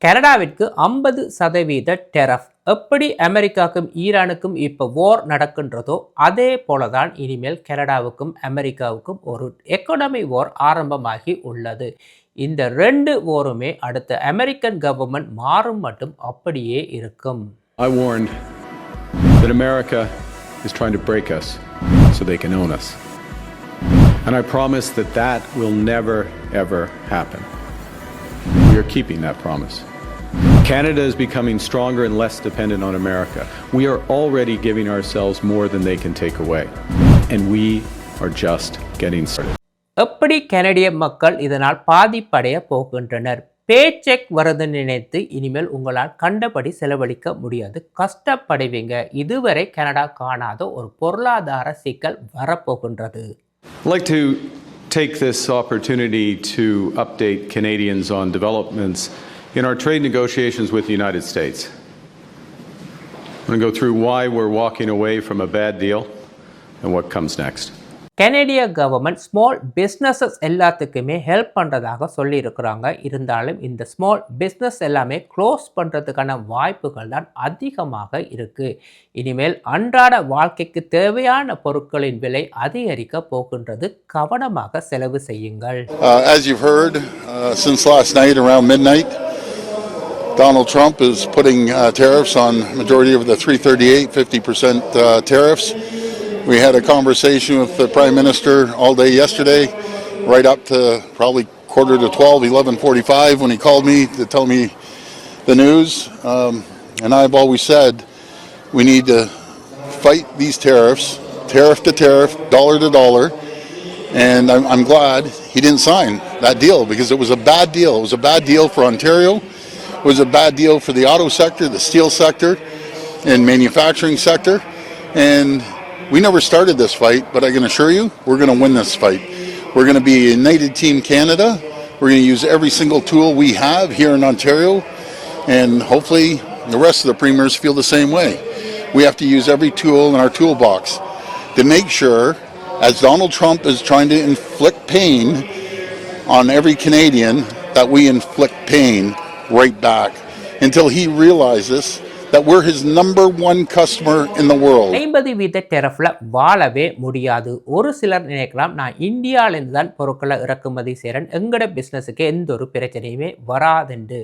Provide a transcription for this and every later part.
கனடாவிற்கு 50% டெரஃப். எப்படி அமெரிக்காவுக்கும் ஈரானுக்கும் இப்போ வார் நடக்கின்றதோ அதே போலதான் இனிமேல் கனடாவுக்கும் அமெரிக்காவுக்கும் ஒரு எக்கனாமி வார் ஆரம்பமாகி உள்ளது. இந்த ரெண்டு வாருமே அடுத்த அமெரிக்கன் கவர்மெண்ட் மாறும் மட்டும் அப்படியே இருக்கும். I warned that America is trying to break us so they can own us. And I promise that that will never ever happen. We are keeping that promise. Canada is becoming stronger and less dependent on America. We are already giving ourselves more than they can take away. And we are just getting started. எப்படி கனடிய மக்கள் இதனால் பாதிப்படைய போகின்றனர்? Paycheque வரது நினைத்து இனிமேல் உங்களால் கண்டபடி செலவழிக்க முடியாது, கஷ்டப்படுவீங்க. இதுவரை கனடா காணாத ஒரு பொருளாதார சிக்கல் வரப்போகின்றது. I'd like to take this opportunity to update Canadians on developments in our trade negotiations with the United States. I'm going to go through why we're walking away from a bad deal and what comes next. கனடிய government small businesses எல்லாத்துக்குமே help பண்ணுறதாக சொல்லியிருக்கிறாங்க. இருந்தாலும் இந்த small business எல்லாமே close பண்ணுறதுக்கான வாய்ப்புகள் தான் அதிகமாக இருக்குது. இனிமேல் அன்றாட வாழ்க்கைக்கு தேவையான பொருட்களின் விலை அதிகரிக்க போகின்றது. கவனமாக செலவு செய்யுங்கள். As you've heard, since last night around midnight, Donald Trump is putting tariffs on majority of the 338, 50% tariffs. We had a conversation with the Prime Minister all day yesterday, right up to probably 11:45, 11:45 when he called me to tell me the news. And I've always said we need to fight these tariffs, tariff to tariff, dollar to dollar. And I'm glad he didn't sign that deal because it was a bad deal. It was a bad deal for Ontario. It was a bad deal for the auto sector, the steel sector, and manufacturing sector. And we never started this fight, but I can assure you, we're going to win this fight. We're going to be a United Team Canada. We're going to use every single tool we have here in Ontario, and hopefully the rest of the premiers feel the same way. We have to use every tool in our toolbox to make sure, as Donald Trump is trying to inflict pain on every Canadian, that we inflict pain right back until he realizes that we're his number one customer in the world. 50% டெரஃப்ல வாழவே முடியாது. ஒரு சிலர் நினைக்கலாம், நான் இந்தியாவிலேருந்து தான் பொருட்களை இறக்குமதி செய்கிறேன், எங்கட பிஸ்னஸுக்கு எந்த ஒரு பிரச்சனையுமே வராதுண்டு.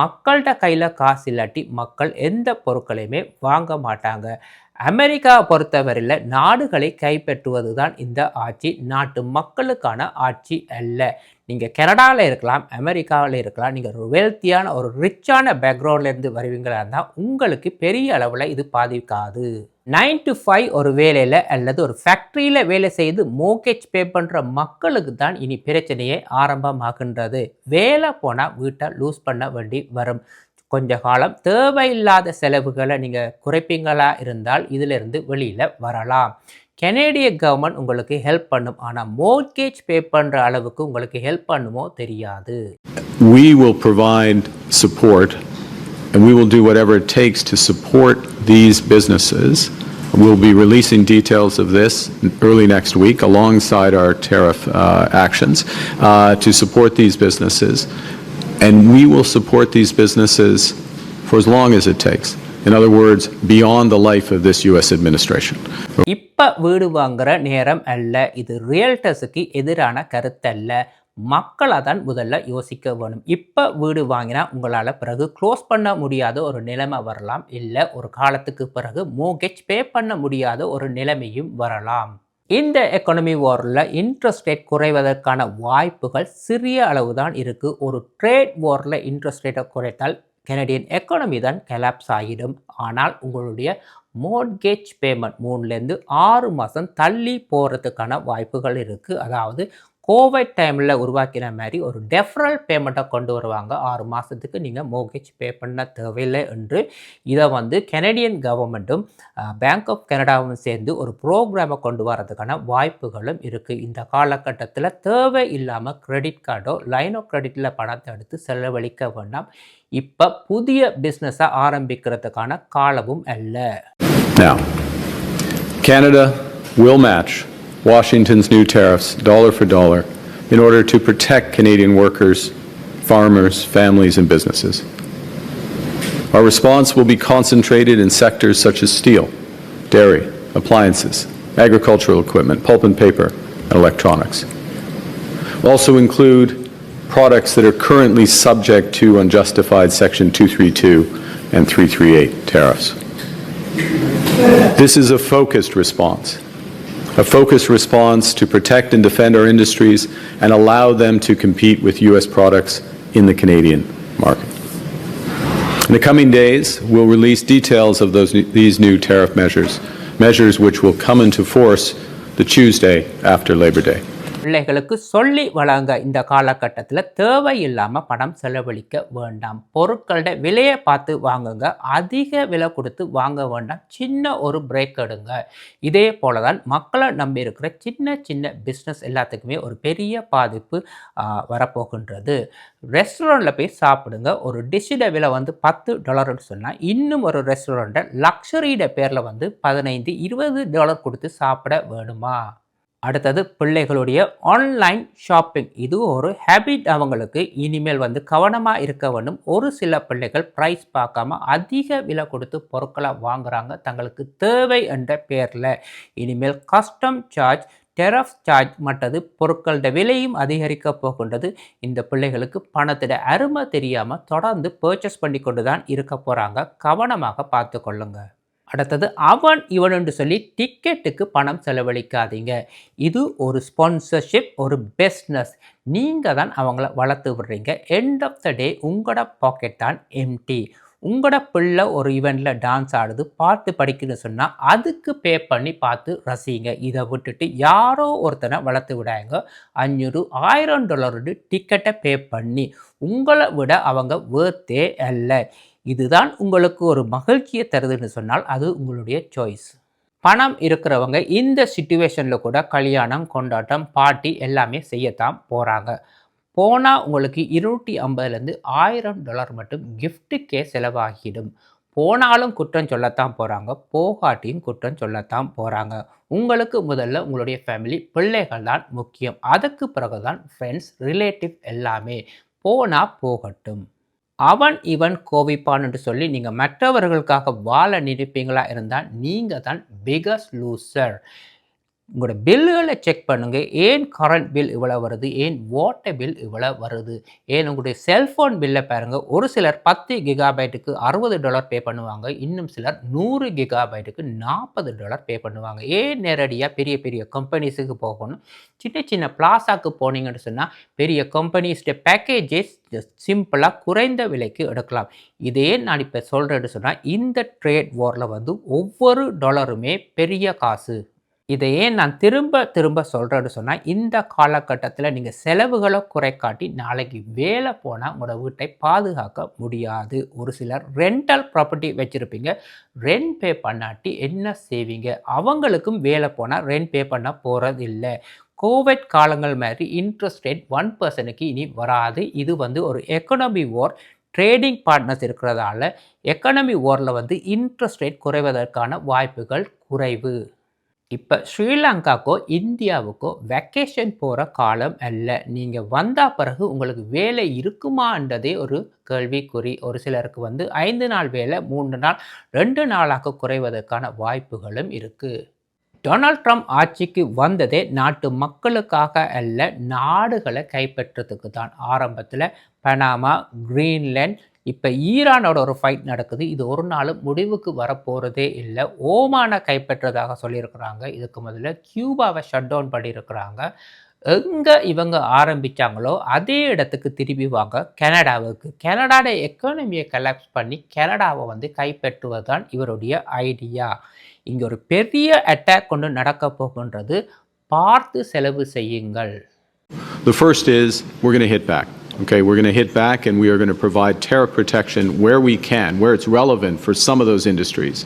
மக்கள்கிட்ட கையில் காசு இல்லாட்டி மக்கள் எந்த பொருட்களையுமே வாங்க மாட்டாங்க. அமெரிக்காவை பொறுத்தவரையில் நாடுகளை கைப்பற்றுவது தான் இந்த ஆட்சி, நாட்டு மக்களுக்கான ஆட்சி அல்ல. நீங்கள் கனடாவில் இருக்கலாம், அமெரிக்காவில் இருக்கலாம், நீங்கள் ஒரு வெல்த்தியான ஒரு ரிச்சான பேக்ரவுண்ட்லேருந்து வருவீங்களா இருந்தால் உங்களுக்கு பெரிய அளவில் இது பாதிக்காது. 9 to 5 ஒரு வேலையில் அல்லது ஒரு ஃபேக்ட்ரியில் வேலை செய்து மோர்கேஜ் பே பண்ணுற மக்களுக்கு தான் இனி பிரச்சனையே ஆரம்பமாகின்றது. வேலை போனால் வீட்டை லூஸ் பண்ண வேண்டி வரும். கொஞ்ச காலம் தேவையில்லாத செலவுகளை நீங்கள் குறைப்பீங்களா இருந்தால் இதிலிருந்து வெளியில் வரலாம். கனேடிய கவர்மெண்ட் உங்களுக்கு ஹெல்ப் பண்ணும், ஆனால் மோர்கேஜ் பே பண்ணுற அளவுக்கு உங்களுக்கு ஹெல்ப் பண்ணுமோ தெரியாது. We will provide support and we will do whatever it takes to support these businesses. We'll be releasing details of this early next week alongside our tariff actions to support these businesses. And we will support these businesses for as long as it takes. In other words, beyond the life of this U.S. administration. இப்போ வீடு வாங்குற நேரம் அல்ல, இது ரியல்டர்ஸுக்கு எதிரான கருத்தல்ல. மக்களாக தான் முதல்ல யோசிக்க வேணும். இப்போ வீடு வாங்கினா உங்களால் பிறகு க்ளோஸ் பண்ண முடியாத ஒரு நிலைமை வரலாம், இல்லை ஒரு காலத்துக்கு பிறகு மோர்கேஜ் பே பண்ண முடியாத ஒரு நிலைமையும் வரலாம். இந்த எக்கானமி வாரில் இன்ட்ரெஸ்ட் ரேட் குறைவதற்கான வாய்ப்புகள் சிறிய அளவு தான் இருக்குது. ஒரு ட்ரேட் வாரில் இன்ட்ரெஸ்ட் ரேட்டை குறைத்தால் கனடியன் எக்கானமி தான் கொலாப்ஸ் ஆகிடும். ஆனால் உங்களுடைய மோர்கேஜ் பேமெண்ட் 3லேருந்து 6 மாதம் தள்ளி போகிறதுக்கான வாய்ப்புகள் இருக்குது. அதாவது கோவிட் டைமில் உருவாக்கின மாதிரி ஒரு டெஃபரல் பேமெண்ட்டை கொண்டு வருவாங்க. 6 மாதத்துக்கு நீங்கள் மோர்கேஜ் பே பண்ண தேவையில்லை என்று. இதை கனடியன் கவர்மெண்ட்டும் பேங்க் ஆஃப் கனடாவும் சேர்ந்து ஒரு ப்ரோக்ராமை கொண்டு வரதுக்கான வாய்ப்புகளும் இருக்குது. இந்த காலகட்டத்தில் தேவை இல்லாமல் கிரெடிட் கார்டோ லைனோ கிரெடிட்டில் பணத்தை எடுத்து செலவழிக்க வேண்டாம். இப்போ புதிய பிஸ்னஸை ஆரம்பிக்கிறதுக்கான காலமும் அல்ல. Now, Canada will match Washington's new tariffs dollar for dollar in order to protect Canadian workers, farmers, families and businesses. Our response will be concentrated in sectors such as steel, dairy, appliances, agricultural equipment, pulp and paper, and electronics. We'll also include products that are currently subject to unjustified Section 232 and 338 tariffs. This is a focused response to protect and defend our industries and allow them to compete with U.S. products in the Canadian market. In the coming days, we'll release details of these new tariff measures which will come into force the Tuesday after Labor Day. பிள்ளைகளுக்கு சொல்லி வழங்க இந்த காலகட்டத்தில் தேவையில்லாமல் பணம் செலவழிக்க வேண்டாம். பொருட்களோட விலையை பார்த்து வாங்குங்க, அதிக விலை கொடுத்து வாங்க வேண்டாம், சின்ன ஒரு பிரேக் எடுங்க. இதே போல தான் மக்களை நம்பி இருக்கிற சின்ன சின்ன பிஸ்னஸ் எல்லாத்துக்குமே ஒரு பெரிய பாதிப்பு வரப்போகின்றது. ரெஸ்டாரண்ட்டில் போய் சாப்பிடுங்க, ஒரு டிஷ்ஷோட விலை வந்து $10 சொன்னால் இன்னும் ஒரு ரெஸ்டாரண்ட்டை லக்ஸரியோட பேரில் வந்து $15-20 கொடுத்து சாப்பிட வேணுமா? அடுத்தது பிள்ளைகளுடைய ஆன்லைன் ஷாப்பிங். இது ஒரு ஹேபிட் அவங்களுக்கு. இனிமேல் வந்து கவனமாக இருக்க வேண்டும். ஒரு சில பிள்ளைகள் ப்ரைஸ் பார்க்காம அதிக விலை கொடுத்து பொருட்களை வாங்குறாங்க தங்களுக்கு தேவை என்ற பேரில். இனிமேல் கஸ்டம் சார்ஜ், டெரஃப் சார்ஜ் மற்றது பொருட்களோட விலையும் அதிகரிக்க போகின்றது. இந்த பிள்ளைகளுக்கு பணத்தோட அருமை தெரியாமல் தொடர்ந்து பர்ச்சேஸ் பண்ணி கொண்டு தான் இருக்க போகிறாங்க. கவனமாக பார்த்து கொள்ளுங்க. அடுத்தது அவன் இவன் என்று சொல்லி டிக்கெட்டுக்கு பணம் செலவழிக்காதீங்க. இது ஒரு ஸ்பான்சர்ஷிப், ஒரு பிஸ்னஸ். நீங்கள் தான் அவங்கள வளர்த்து விடுறீங்க. எண்ட் ஆஃப் த டே உங்களோட பாக்கெட் தான் எம்டி. உங்களோட பிள்ளை ஒரு ஈவெண்ட்டில் டான்ஸ் ஆடுது, பாட்டு படிக்கணும்னு சொன்னால் அதுக்கு பே பண்ணி பார்த்து ரசிங்க. இதை விட்டுட்டு யாரோ ஒருத்தனை வளர்த்து விடாங்க $500-1000 டிக்கெட்டை பே பண்ணி. உங்களை விட அவங்க வேர்த்தே அல்ல. இதுதான் உங்களுக்கு ஒரு மகிழ்ச்சியை தருதுன்னு சொன்னால் அது உங்களுடைய சாய்ஸ். பணம் இருக்கிறவங்க இந்த சிச்சுவேஷனில் கூட கல்யாணம், கொண்டாட்டம், பார்ட்டி எல்லாமே செய்யத்தான் போகிறாங்க. போனால் உங்களுக்கு $250-1000 மட்டும் கிஃப்ட்டுக்கே செலவாகிடும். போனாலும் குற்றம் சொல்லத்தான் போகிறாங்க, போகாட்டியும் குற்றம் சொல்லத்தான் போகிறாங்க. உங்களுக்கு முதல்ல உங்களுடைய ஃபேமிலி, பிள்ளைகள் தான் முக்கியம். அதுக்கு பிறகு தான் ஃப்ரெண்ட்ஸ், ரிலேட்டிவ் எல்லாமே. போனால் போகட்டும். அவன் இவன் கோவிப்பான் என்று சொல்லி நீங்கள் மற்றவர்களுக்காக வாழ நினைப்பீங்களா இருந்தால் நீங்கள் தான் பிகஸ்ட் லூசர். உங்களோட பில்லுகளை செக் பண்ணுங்கள். ஏன் கரண்ட் பில் இவ்வளோ வருது, ஏன் வாட்டர் பில் இவ்வளோ வருது, ஏன் உங்களுடைய செல்ஃபோன் பில்லை பாருங்கள். ஒரு சிலர் 10 கிகாபைட்டுக்கு $60 பே பண்ணுவாங்க, இன்னும் சிலர் 100 கிகாபைட்டுக்கு $40 பே பண்ணுவாங்க. ஏன் நேரடியாக பெரிய பெரிய கம்பெனிஸுக்கு போகணும்? சின்ன சின்ன பிளாஸாக்கு போனீங்கன்னு சொன்னால் பெரிய கம்பெனிஸ்ட பேக்கேஜஸ் சிம்பிளாக குறைந்த விலைக்கு எடுக்கலாம். இதே நான் இப்போ சொல்கிறேன்னு சொன்னால் இந்த ட்ரேட் வாரில் வந்து ஒவ்வொரு டாலருமே பெரிய காசு. இதையே நான் திரும்ப சொல்கிறேன்னு சொன்னால் இந்த காலகட்டத்தில் நீங்கள் செலவுகளை குறைக்காட்டி நாளைக்கு வேலை போனால் உங்களோட வீட்டை பாதுகாக்க முடியாது. ஒரு சிலர் ரெண்டல் ப்ராப்பர்ட்டி வச்சுருப்பீங்க, ரெண்ட் பே பண்ணாட்டி என்ன செய்வீங்க? அவங்களுக்கும் வேலை போனால் ரெண்ட் பே பண்ண போகிறது இல்லை. கோவிட் காலங்கள் மாதிரி இன்ட்ரெஸ்ட் ரேட் 1%க்கு இனி வராது. இது வந்து ஒரு எக்கனாமி வார். ட்ரேடிங் பார்ட்னர்ஸ் இருக்கிறதால எக்கனாமி வாரில் வந்து இன்ட்ரெஸ்ட் ரேட் குறைவதற்கான வாய்ப்புகள் குறைவு. இப்போ ஸ்ரீலங்காக்கோ இந்தியாவுக்கோ வெக்கேஷன் போகிற காலம் அல்ல. நீங்கள் வந்தால் பிறகு உங்களுக்கு வேலை இருக்குமான்றதே ஒரு கேள்விக்குறி. ஒரு சிலருக்கு வந்து 5 நாள் வேலை 3 நாள் 2 நாளாக குறைவதற்கான வாய்ப்புகளும் இருக்குது. டொனால்ட் ட்ரம்ப் ஆட்சிக்கு வந்ததே நாட்டு மக்களுக்காக அல்ல, நாடுகளை கைப்பற்றத்துக்கு தான். ஆரம்பத்தில் பனாமா, கிரீன்லேண்ட், இப்போ ஈரானோட ஒரு ஃபைட் நடக்குது. இது ஒரு நாளும் முடிவுக்கு வரப்போகிறதே இல்லை. ஓமானை கைப்பற்றதாக சொல்லியிருக்கிறாங்க. இதுக்கு முதல்ல கியூபாவை ஷட் டவுன் பண்ணியிருக்கிறாங்க. எங்கே இவங்க ஆரம்பித்தாங்களோ அதே இடத்துக்கு திரும்பி வாங்க கனடாவுக்கு. கனடாவோட எக்கானமியை கலாப்ஸ் பண்ணி கனடாவை வந்து கைப்பற்றுவது தான் இவருடைய ஐடியா. இங்கே ஒரு பெரிய அட்டாக் கொண்டு நடக்க போகின்றது. பார்த்து செலவு செய்யுங்கள். The first is we're going to hit back. Okay, we're going to hit back and we are going to provide tariff protection where we can, where it's relevant for some of those industries.